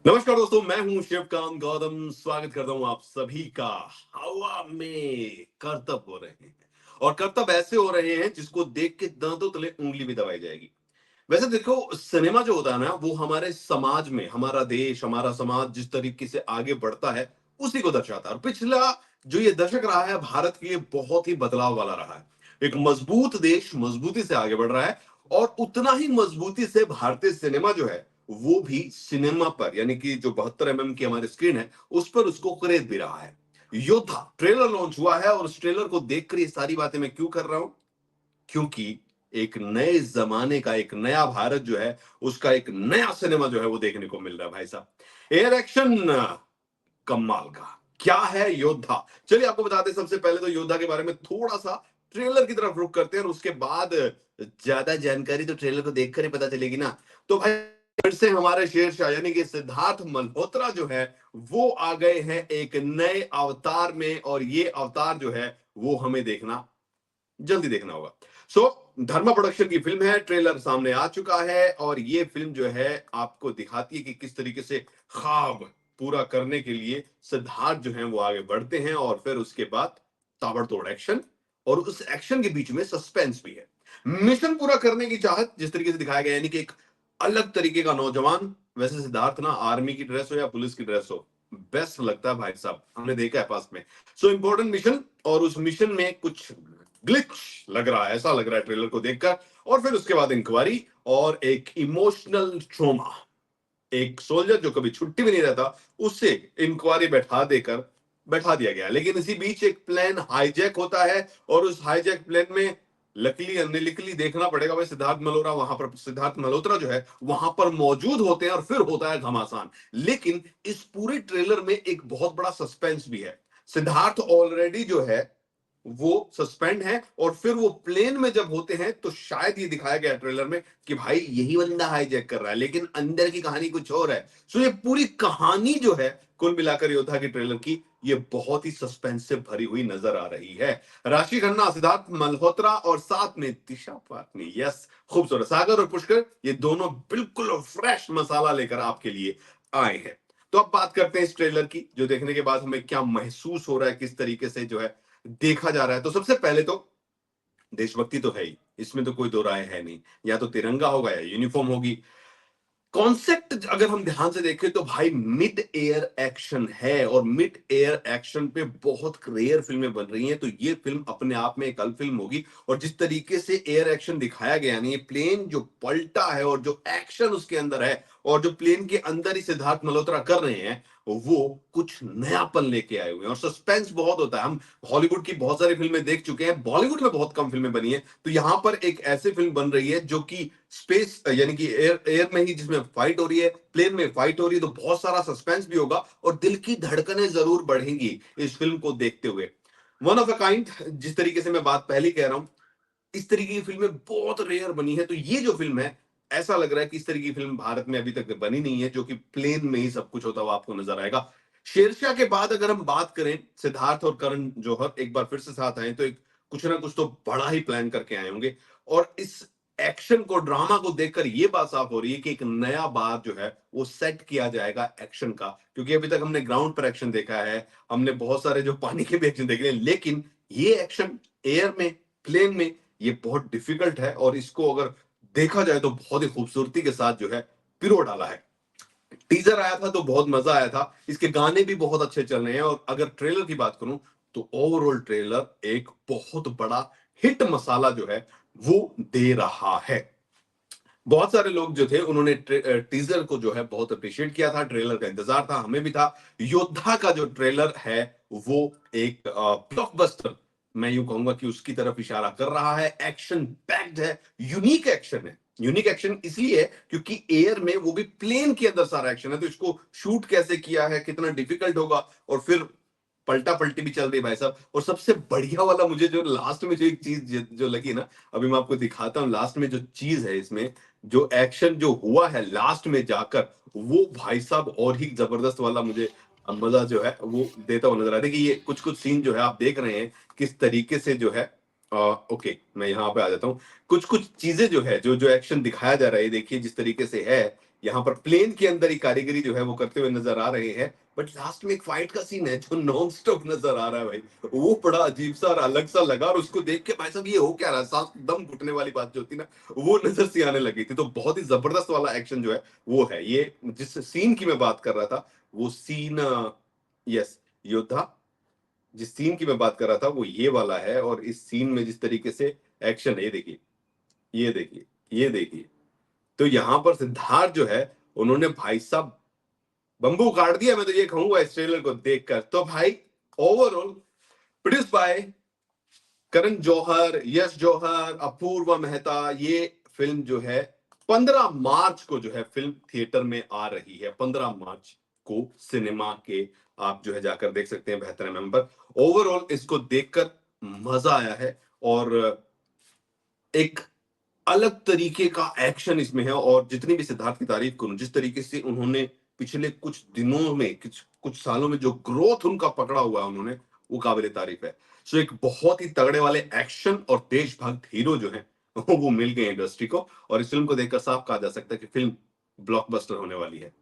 नमस्कार दोस्तों, मैं हूं शिवकांत गौतम। स्वागत करता हूं आप सभी का। हवा में करतब हो रहे हैं और करतब ऐसे हो रहे हैं जिसको देख के दांतों तले उंगली भी दबाई जाएगी। वैसे देखो, सिनेमा जो होता है ना, वो हमारे समाज में, हमारा देश, हमारा समाज जिस तरीके से आगे बढ़ता है उसी को दर्शाता है। और पिछला जो ये दशक रहा है भारत के लिए बहुत ही बदलाव वाला रहा है। एक मजबूत देश मजबूती से आगे बढ़ रहा है और उतना ही मजबूती से भारतीय सिनेमा जो है वो भी सिनेमा पर, यानी कि जो 72 की हमारी स्क्रीन है उस पर उसको खरीद भी रहा है। योद्धा ट्रेलर लॉन्च हुआ है और उस ट्रेलर को देखकर ये सारी बातें मैं क्यों कर रहा हूं? क्योंकि एक नए जमाने का, एक नया भारत जो है उसका एक नया सिनेमा जो है वो देखने को मिल रहा है भाई साहब। एयर एक्शन कमाल का। क्या है योद्धा? चलिए आपको बताते हैं। सबसे पहले तो योद्धा के बारे में थोड़ा सा ट्रेलर की तरफ रुख करते हैं और उसके बाद ज्यादा जानकारी तो ट्रेलर को देखकर ही पता चलेगी ना। तो भाई फिर से हमारे शेरशाह यानी कि सिद्धार्थ मल्होत्रा जो है वो आ गए हैं एक नए अवतार में, और ये अवतार जो है वो हमें देखना, जल्दी देखना होगा। धर्मा प्रोडक्शन की फिल्म है। ट्रेलर सामने आ चुका है और ये फिल्म जो है आपको दिखाती है कि किस तरीके से ख्वाब पूरा करने के लिए सिद्धार्थ जो है वो आगे बढ़ते हैं, और फिर उसके बाद ताबड़तोड़ एक्शन, और उस एक्शन के बीच में सस्पेंस भी है। मिशन पूरा करने की चाहत जिस तरीके से दिखाया गया, यानी कि एक अलग तरीके का नौजवान। वैसे सिद्धार्थ ना आर्मी की ड्रेस हो या पुलिस की ड्रेस हो, बेस्ट लगता है भाई साहब, हमने देखा है पास में। इंपॉर्टेंट मिशन, और उस मिशन में कुछ ग्लिच लग रहा है, ऐसा लग रहा है ट्रेलर को देखकर। और फिर उसके बाद इंक्वायरी और एक इमोशनल ट्रोमा। एक सोल्जर जो कभी छुट्टी भी नहीं रहता, उससे इंक्वायरी बैठा दिया गया। लेकिन इसी बीच एक प्लेन हाईजैक होता है और उस हाईजैक प्लेन में लकीली अनलिकली देखना पड़ेगा भाई, सिद्धार्थ मल्होत्रा जो है वहां पर मौजूद होते हैं और फिर होता है घमासान। लेकिन इस पूरे ट्रेलर में एक बहुत बड़ा सस्पेंस भी है। सिद्धार्थ ऑलरेडी जो है वो सस्पेंड है, और फिर वो प्लेन में जब होते हैं तो शायद ये दिखाया गया ट्रेलर में कि भाई यही बंदा हाईजैक कर रहा है, लेकिन अंदर की कहानी कुछ और है। ये पूरी कहानी जो है कुल मिलाकर योद्धा की ट्रेलर की, ये बहुत ही सस्पेंस से भरी हुई नजर आ रही है। राशि खन्ना, सिद्धार्थ मल्होत्रा और साथ में दिशा पाटनी, यस खूबसूरत, सागर और पुष्कर, ये दोनों बिल्कुल फ्रेश मसाला लेकर आपके लिए आए हैं। तो अब बात करते हैं इस ट्रेलर की, जो देखने के बाद हमें क्या महसूस हो रहा है, किस तरीके से जो है देखा जा रहा है। तो सबसे पहले तो देशभक्ति तो है ही, इसमें तो कोई दो राय है नहीं। या तो तिरंगा होगा या यूनिफॉर्म होगी। कॉन्सेप्ट अगर हम ध्यान से देखें तो भाई मिड एयर एक्शन है, और मिड एयर एक्शन पे बहुत रेयर फिल्में बन रही हैं, तो ये फिल्म अपने आप में एक अलग फिल्म होगी। और जिस तरीके से एयर एक्शन दिखाया गया, यानी ये प्लेन जो पलटा है और जो एक्शन उसके अंदर है, और जो प्लेन के अंदर ही सिद्धार्थ मल्होत्रा कर रहे हैं, वो कुछ नयापन लेके आए हुए हैं। और सस्पेंस बहुत होता है। हम हॉलीवुड की बहुत सारी फिल्में देख चुके हैं, बॉलीवुड में बहुत कम फिल्में बनी है, तो यहां पर एक ऐसी फिल्म बन रही है जो कि स्पेस यानी कि एयर एयर में ही, जिसमें फाइट हो रही है, प्लेन में फाइट हो रही है, तो बहुत सारा सस्पेंस भी होगा और दिल की धड़कनें जरूर बढ़ेंगी इस फिल्म को देखते हुए। वन ऑफ अ काइंड, जिस तरीके से मैं बात पहले कह रहा हूं, इस तरीके की फिल्में बहुत रेयर बनी है। तो ये जो फिल्म है, ऐसा लग रहा है कि इस तरीके की फिल्म भारत में अभी तक बनी नहीं है, जो कि प्लेन में ही सब कुछ होता हुआ आपको नजर आएगा। शेरशाह के बाद अगर हम बात करें, सिद्धार्थ और करण जौहर एक बार फिर से साथ आए, तो एक कुछ ना कुछ तो बड़ा ही प्लान करके आए होंगे। और इस एक्शन को, ड्रामा को देखकर ये बात साफ हो रही है कि एक नया बात जो है वो सेट किया जाएगा एक्शन का। क्योंकि अभी तक हमने ग्राउंड पर एक्शन देखा है, हमने बहुत सारे जो पानी के भी एक्शन देखे हैं, लेकिन ये एक्शन एयर में, प्लेन में, ये बहुत डिफिकल्ट है। और इसको अगर देखा जाए तो बहुत ही खूबसूरती के साथ जो है पिरो डाला है। टीजर आया था तो बहुत मजा आया था, इसके गाने भी बहुत अच्छे चल रहे हैं। और अगर ट्रेलर की बात करूं तो ओवरऑल ट्रेलर एक बहुत बड़ा हिट मसाला जो है वो दे रहा है। बहुत सारे लोग जो थे उन्होंने टीजर को जो है बहुत अप्रिशिएट किया था, ट्रेलर का इंतजार था, हमें भी था। योद्धा का जो ट्रेलर है वो एक ब्लॉकबस्टर, मैं यूं कहूंगा कि उसकी तरफ इशारा कर रहा है। एक्शन पैक्ड है, यूनिक एक्शन है। यूनिक एक्शन इसलिए है क्योंकि एयर में, वो भी प्लेन के अंदर सारा एक्शन है, तो इसको शूट कैसे किया है, कितना डिफिकल्ट होगा। और फिर पलटा पलटी भी चल रही है भाई साहब। और सबसे बढ़िया वाला मुझे जो लास्ट में जो एक चीज जो लगी ना, अभी मैं आपको दिखाता हूँ। लास्ट में जो चीज है इसमें, जो एक्शन जो हुआ है लास्ट में जाकर, वो भाई साहब और ही जबरदस्त वाला मुझे मजा जो है वो देता हुआ नजर आता है। कि ये कुछ कुछ सीन जो है आप देख रहे हैं किस तरीके से जो है। ओके, मैं यहाँ पे आ जाता हूँ। कुछ कुछ चीजें जो है, जो जो एक्शन दिखाया जा रहा है, देखिए जिस तरीके से है, यहाँ पर प्लेन के अंदर ही कारीगरी जो है वो करते हुए नजर आ रहे हैं। बट लास्ट में एक फाइट का सीन है जो नॉन स्टॉप नजर आ रहा है भाई, वो बड़ा अजीब सा और अलग सा लगा, और उसको देख के भाई साहब ये हो क्या रहा है, सांस दम घुटने वाली बात जो होती है ना, वो नजर सी आने लगी थी। तो बहुत ही जबरदस्त वाला एक्शन जो है वो है ये। जिस सीन की मैं बात कर रहा था वो सीन, यस, योद्धा, जिस सीन की मैं बात कर रहा था वो ये वाला है। और इस सीन में जिस तरीके से एक्शन है, ये देखिए, ये देखिए, ये देखिए। तो यहां पर सिद्धार्थ जो है, उन्होंने भाई साहब बंबू काट दिया, मैं तो ये कहूंगा इस ट्रेलर को देखकर। तो भाई overall produce by Karan Johar, यश जौहर, अपूर्वा मेहता, ये फिल्म जो है 15 मार्च को जो है फिल्म थिएटर में आ रही है। 15 मार्च को सिनेमा के आप जो है जाकर देख सकते हैं बेहतर मेंबर। ओवरऑल इसको देखकर मजा आया है, और एक अलग तरीके का एक्शन इसमें है। और जितनी भी सिद्धार्थ की तारीफ करूं, जिस तरीके से उन्होंने पिछले कुछ दिनों में, कुछ कुछ सालों में जो ग्रोथ उनका पकड़ा हुआ है उन्होंने, वो काबिले तारीफ है। सो एक बहुत ही तगड़े वाले एक्शन और देशभक्त हीरो जो है वो मिल गए इंडस्ट्री को, और इस फिल्म को देखकर साफ कहा जा सकता है कि फिल्म ब्लॉकबस्टर होने वाली है।